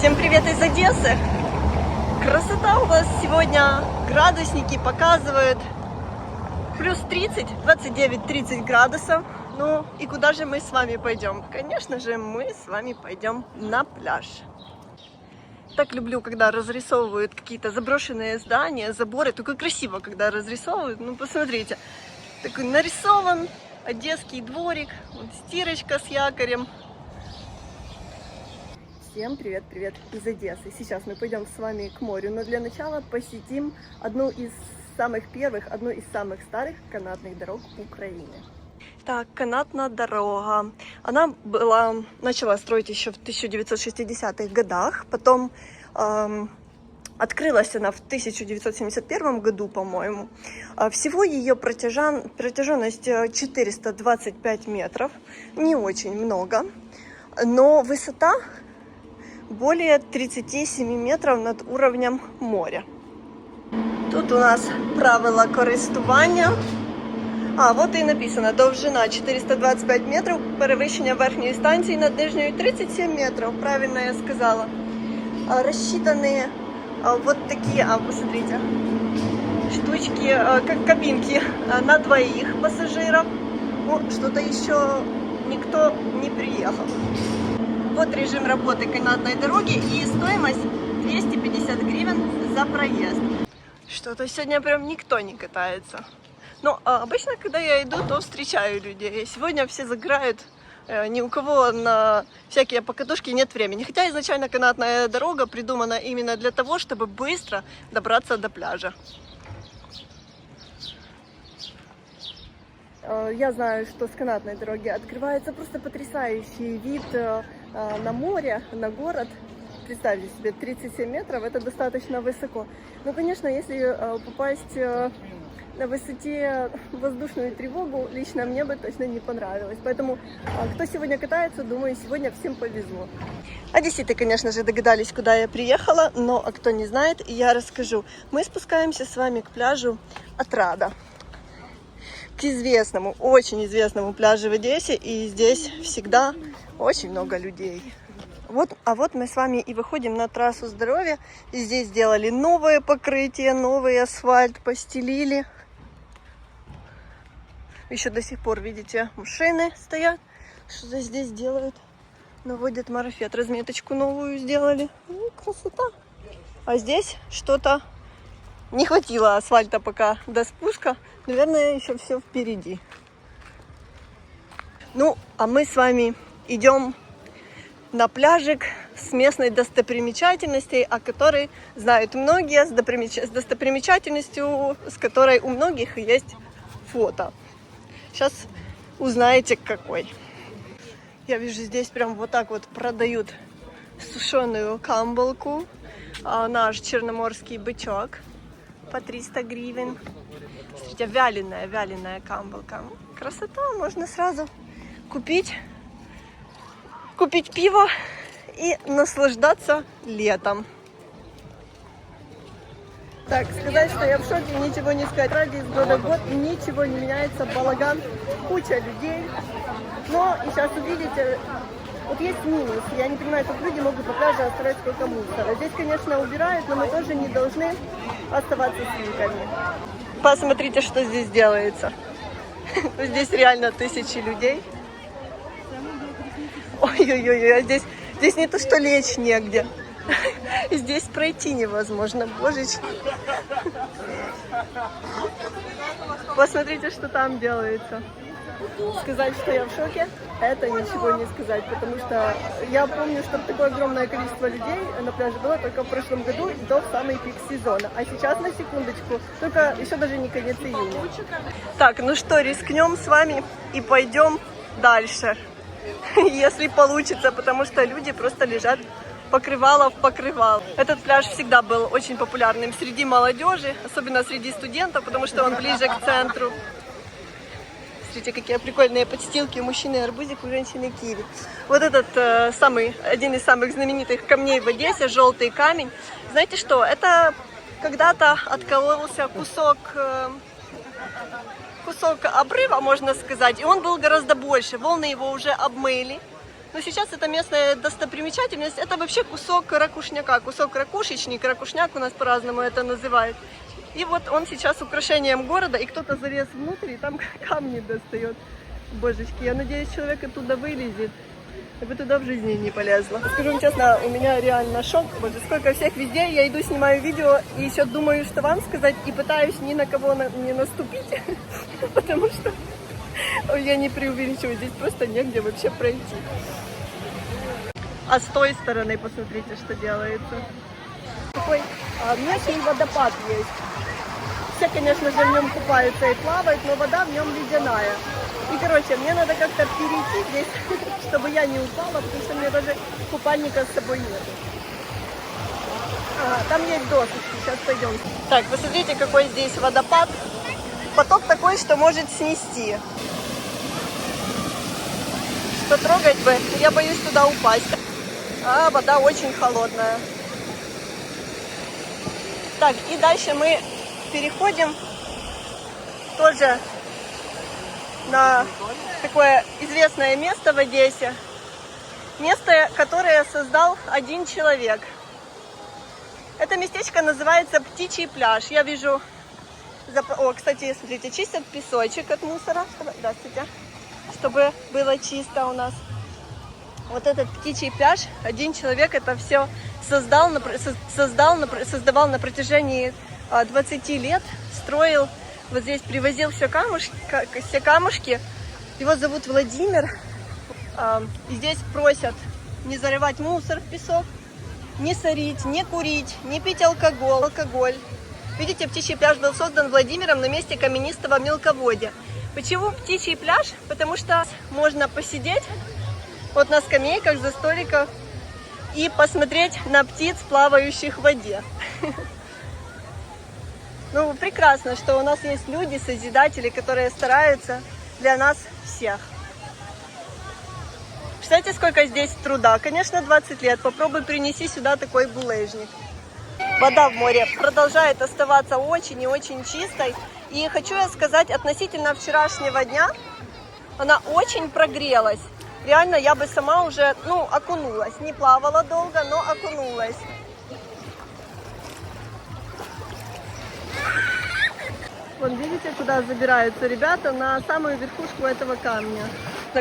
Всем привет из Одессы! Красота у вас сегодня, градусники показывают плюс 30, 29-30 градусов. Ну и куда же мы с вами пойдем? Конечно же, мы с вами пойдем на пляж. Так люблю, когда разрисовывают какие-то заброшенные здания, заборы. Только красиво, когда разрисовывают. Ну посмотрите, такой нарисован одесский дворик, вот стирочка с якорем. Всем привет из Одессы. Сейчас мы пойдем с вами к морю, но для начала посетим одну из самых старых канатных дорог Украины. Так, канатная дорога. Она начала строить еще в 1960-х годах, потом открылась она в 1971 году, по-моему. Всего ее протяженность 425 метров, не очень много, но высота более 37 метров над уровнем моря. Тут у нас правила користування. Вот і написано, довжина 425 метрів, перевищення верхньої станції над нижньою 37 метрів, правильно я сказала. Рассчитаны вот такие, посмотрите, штучки, как кабинки на двоих пассажиров. Что-то еще никто не приехал. Вот режим работы канатной дороги и стоимость 250 гривен за проезд. Что-то сегодня прям никто не катается. Но обычно, когда я иду, то встречаю людей. Сегодня все загорают, ни у кого на всякие покатушки нет времени. Хотя изначально канатная дорога придумана именно для того, чтобы быстро добраться до пляжа. Я знаю, что с канатной дороги открывается просто потрясающий вид на море, на город. Представьте себе, 37 метров, это достаточно высоко. Но, конечно, если попасть на высоте в воздушную тревогу, лично мне бы точно не понравилось. Поэтому, кто сегодня катается, думаю, сегодня всем повезло. Одесситы, конечно же, догадались, куда я приехала, но кто не знает, я расскажу. Мы спускаемся с вами к пляжу Отрада. К известному, очень известному пляжу в Одессе, и здесь всегда очень много людей. Вот мы с вами и выходим на трассу здоровья. И здесь сделали новое покрытие, новый асфальт постелили. Еще до сих пор, видите, машины стоят. Что-то здесь делают. Наводят марафет. Разметочку новую сделали. Красота. А здесь что-то не хватило асфальта пока до спуска. Наверное, еще все впереди. Ну, а мы с вами идем на пляжик с местной достопримечательностью, о которой знают многие, с достопримечательностью, с которой у многих есть фото. Сейчас узнаете, какой. Я вижу, здесь прям вот так вот продают сушеную камбалку, наш черноморский бычок по 300 гривен. Смотрите, вяленая камбалка. Красота, можно сразу купить пиво и наслаждаться летом. Так, сказать, что я в шоке, ничего не сказать. Ради из года в год ничего не меняется, балаган, куча людей. Но и сейчас увидите, вот есть минус. Я не понимаю, как люди могут по пляжу оставлять сколько мусора. Здесь, конечно, убирают, но мы тоже не должны оставаться свинками. Посмотрите, что здесь делается. Здесь реально тысячи людей. Ой-ой-ой, а здесь не то, что лечь негде. Здесь пройти невозможно, божечки. Посмотрите, что там делается. Сказать, что я в шоке, это ничего не сказать, потому что я помню, что такое огромное количество людей на пляже было только в прошлом году, и то в самый пик сезона. А сейчас, на секундочку, только еще даже не конец июня. Так, ну что, рискнем с вами и пойдем дальше. Если получится, потому что люди просто лежат покрывало в покрывало. Этот пляж всегда был очень популярным среди молодежи, особенно среди студентов, потому что он ближе к центру. Смотрите, какие прикольные подстилки у мужчины арбузик, у женщины киви. Вот этот один из самых знаменитых камней в Одессе, желтый камень. Знаете что, это когда-то откололся кусок обрыва, можно сказать, и он был гораздо больше. Волны его уже обмыли. Но сейчас это местная достопримечательность. Это вообще кусок ракушняка, кусок ракушечник. Ракушняк у нас по-разному это называют. И вот он сейчас украшением города, и кто-то залез внутрь, и там камни достает. Божечки, я надеюсь, человек оттуда вылезет. Я бы туда в жизни не полезла. Скажу вам честно, у меня реально шок. Боже, сколько всех везде. Я иду, снимаю видео, и еще думаю, что вам сказать, и пытаюсь ни на кого не наступить. Потому что я не преувеличиваю, здесь просто негде вообще пройти. А с той стороны посмотрите, что делается. Такой местный водопад есть. Все, конечно же, в нем купаются и плавают, но вода в нем ледяная. И, короче, мне надо как-то перейти здесь, чтобы я не упала, потому что у меня даже купальника с собой нет. Там есть досочки, сейчас пойдем. Так, посмотрите, какой здесь водопад. Поток такой, что может снести. Что трогать бы, я боюсь туда упасть. А вода очень холодная. Так, и дальше мы переходим тоже на такое известное место в Одессе. Место, которое создал один человек. Это местечко называется Птичий пляж. Я вижу... О, кстати, смотрите, чистят песочек от мусора. Здравствуйте. Чтобы было чисто у нас. Вот этот Птичий пляж, один человек это все создавал на протяжении 20 лет. Строил, вот здесь привозил все камушки. Его зовут Владимир. И здесь просят не зарывать мусор в песок, не сорить, не курить, не пить алкоголь. Видите, Птичий пляж был создан Владимиром на месте каменистого мелководья. Почему Птичий пляж? Потому что можно посидеть вот на скамейках за столиком и посмотреть на птиц, плавающих в воде. Ну, прекрасно, что у нас есть люди, созидатели, которые стараются для нас всех. Представляете, сколько здесь труда? Конечно, 20 лет. Попробуй принеси сюда такой булыжник. Вода в море продолжает оставаться очень и очень чистой. И хочу я сказать, относительно вчерашнего дня, она очень прогрелась. Реально, я бы сама уже, окунулась. Не плавала долго, но окунулась. Вон, видите, куда забираются ребята? На самую верхушку этого камня.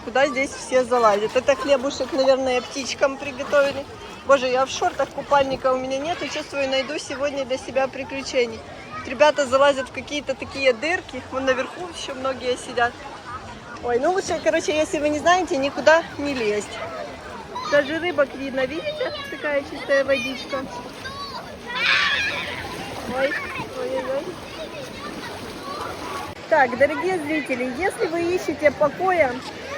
Куда здесь все залазят. Это хлебушек, наверное, птичкам приготовили. Боже, я в шортах, купальника у меня нет. И чувствую, найду сегодня для себя приключений. Ребята залазят в какие-то такие дырки. Вон наверху еще многие сидят. Ой, ну лучше, короче, если вы не знаете, никуда не лезть. Даже рыбок видно, видите? Такая чистая водичка. Ой, ой-ой-ой. Так, дорогие зрители, если вы ищете покоя,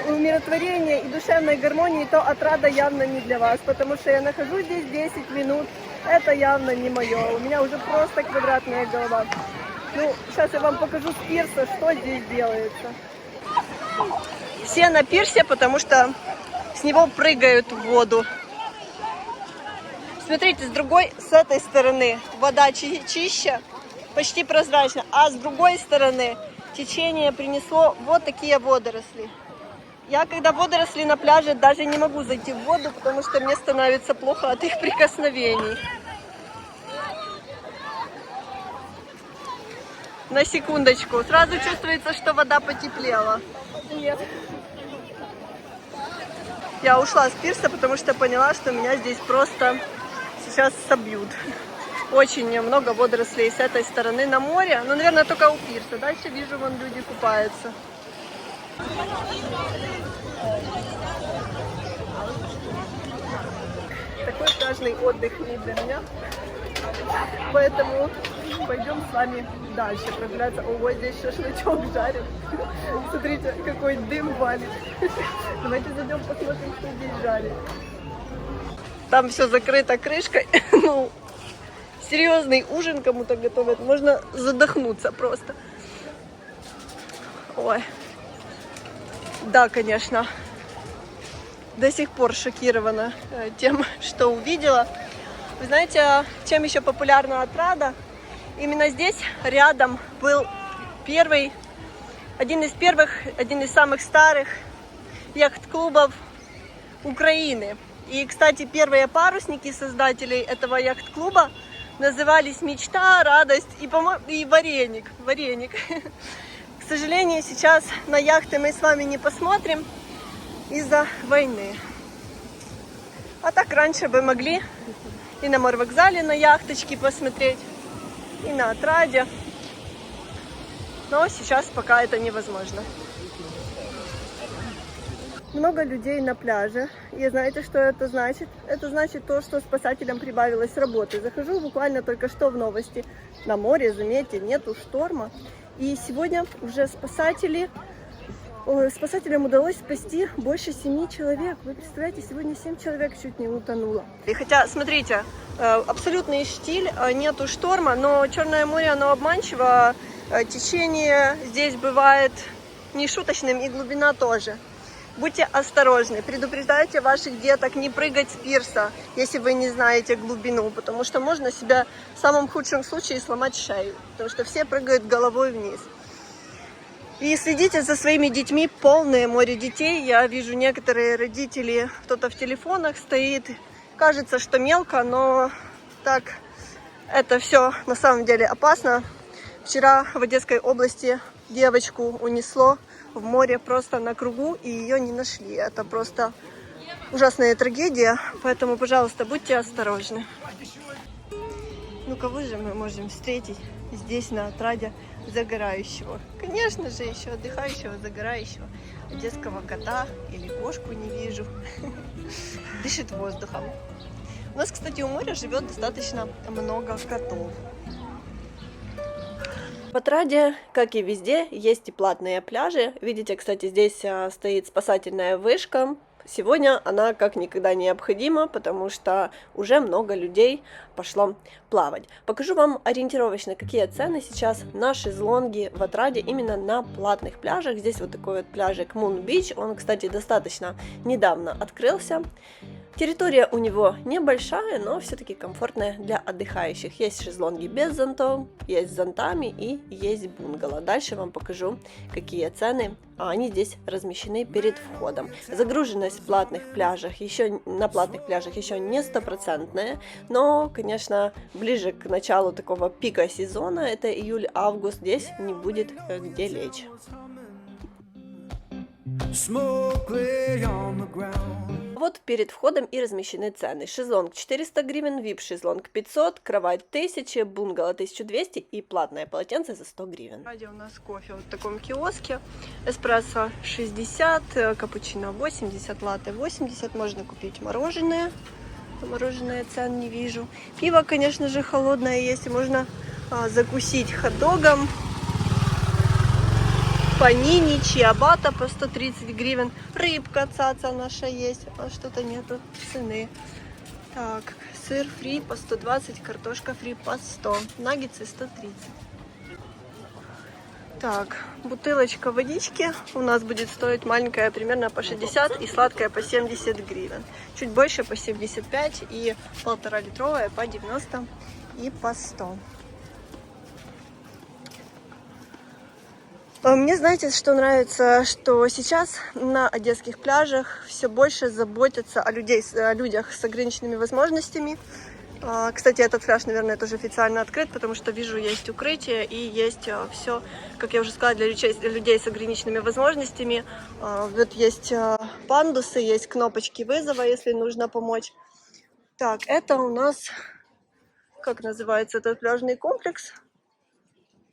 умиротворения и душевной гармонии, то отрада явно не для вас, потому что я нахожусь здесь 10 минут. Это явно не мое. У меня уже просто квадратная голова. Ну, сейчас я вам покажу с пирса, что здесь делается. Все на пирсе, потому что с него прыгают в воду. Смотрите, с этой стороны вода чище, почти прозрачна, а с другой стороны течение принесло вот такие водоросли. Я, когда водоросли на пляже, даже не могу зайти в воду, потому что мне становится плохо от их прикосновений. На секундочку. Сразу чувствуется, что вода потеплела. Нет. Я ушла с пирса, потому что поняла, что меня здесь просто сейчас собьют. Очень много водорослей с этой стороны на море. Ну, наверное, только у пирса. Дальше вижу, вон люди купаются. Такой пляжный отдых не для меня. Поэтому пойдем с вами дальше прогуляться. Ого, здесь шашлычок жарят. Смотрите, какой дым валит. Давайте зайдем посмотрим, что здесь жарят. Там все закрыто крышкой. Ну, серьезный ужин кому-то готовят. Можно задохнуться просто. Ой. Да, конечно. До сих пор шокирована тем, что увидела. Вы знаете, чем еще популярна отрада? Именно здесь рядом был один из самых старых яхт-клубов Украины. И, кстати, первые парусники создателей этого яхт-клуба назывались «Мечта», «Радость» и «Вареник». «Вареник». К сожалению, сейчас на яхты мы с вами не посмотрим из-за войны. А так раньше бы могли и на морвокзале на яхточки посмотреть, и на Отраде. Но сейчас пока это невозможно. Много людей на пляже. И знаете, что это значит? Это значит то, что спасателям прибавилось работы. Захожу буквально только что в новости. На море, заметьте, нету шторма. И сегодня уже спасателям удалось спасти больше 7 человек. Вы представляете, сегодня 7 человек чуть не утонуло. И хотя, смотрите, абсолютный штиль, нету шторма, но Черное море, оно обманчиво. Течение здесь бывает нешуточным, и глубина тоже. Будьте осторожны, предупреждайте ваших деток не прыгать с пирса, если вы не знаете глубину, потому что можно себя в самом худшем случае сломать шею, потому что все прыгают головой вниз. И следите за своими детьми, полное море детей. Я вижу некоторые родители, кто-то в телефонах стоит, кажется, что мелко, но так это все на самом деле опасно. Вчера в Одесской области девочку унесло в море просто на кругу, и ее не нашли. Это просто ужасная трагедия, поэтому, пожалуйста, будьте осторожны. Ну, кого же мы можем встретить здесь, на Отраде, загорающего? Конечно же, еще отдыхающего, загорающего одесского кота или кошку не вижу. Дышит воздухом. У нас, кстати, у моря живет достаточно много котов. В Отраде, как и везде, есть и платные пляжи. Видите, кстати, здесь стоит спасательная вышка. Сегодня она как никогда необходима, потому что уже много людей пошло плавать. Покажу вам ориентировочно, какие цены сейчас на шезлонги в Отраде именно на платных пляжах. Здесь вот такой вот пляжик Moon Beach. Он, кстати, достаточно недавно открылся. Территория у него небольшая, но все-таки комфортная для отдыхающих. Есть шезлонги без зонтов, есть с зонтами и есть бунгало. Дальше вам покажу, какие цены. Они здесь размещены перед входом. Загруженность на платных пляжах еще не стопроцентная, но, конечно, ближе к началу такого пика сезона, это июль-август, здесь не будет где лечь. Вот перед входом и размещены цены. Шезлонг 400 гривен, VIP-шезлонг 500, кровать 1000, бунгало 1200 и платное полотенце за 100 гривен. Ради у нас кофе вот в таком киоске. Эспрессо 60, капучино 80, латте 80. Можно купить мороженое. Мороженое цен не вижу. Пиво, конечно же, холодное есть. Можно закусить хот-догом. Панини, чиабата по 130 гривен. Рыбка цаца наша есть, а что-то нету цены. Так, сыр фри по 120, картошка фри по 100, наггетсы 130. Так, бутылочка водички у нас будет стоить маленькая примерно по 60 и сладкая по 70 гривен. Чуть больше по 75 и 1,5-литровая по 90 и по 100. Мне, знаете, что нравится, что сейчас на одесских пляжах все больше заботятся о людях с ограниченными возможностями. Кстати, этот пляж, наверное, тоже официально открыт, потому что вижу, есть укрытие и есть все, как я уже сказала, для людей с ограниченными возможностями. Вот есть пандусы, есть кнопочки вызова, если нужно помочь. Так, это у нас, как называется этот пляжный комплекс?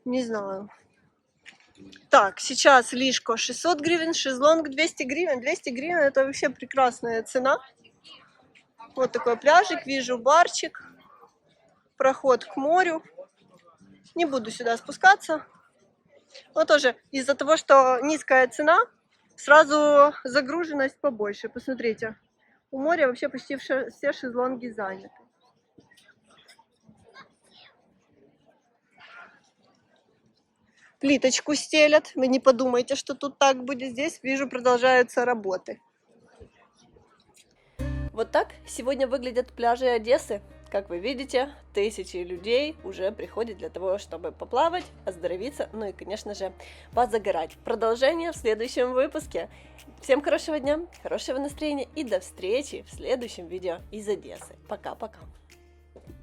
Не знаю. Так, сейчас лишко 600 гривен, шезлонг 200 гривен. 200 гривен это вообще прекрасная цена. Вот такой пляжик, вижу барчик, проход к морю. Не буду сюда спускаться. Вот тоже из-за того, что низкая цена, сразу загруженность побольше. Посмотрите, у моря вообще почти все шезлонги заняты. Плиточку стелят. Вы не подумайте, что тут так будет. Здесь, вижу, продолжаются работы. Вот так сегодня выглядят пляжи Одессы. Как вы видите, тысячи людей уже приходят для того, чтобы поплавать, оздоровиться, ну и, конечно же, позагорать. Продолжение в следующем выпуске. Всем хорошего дня, хорошего настроения и до встречи в следующем видео из Одессы. Пока-пока.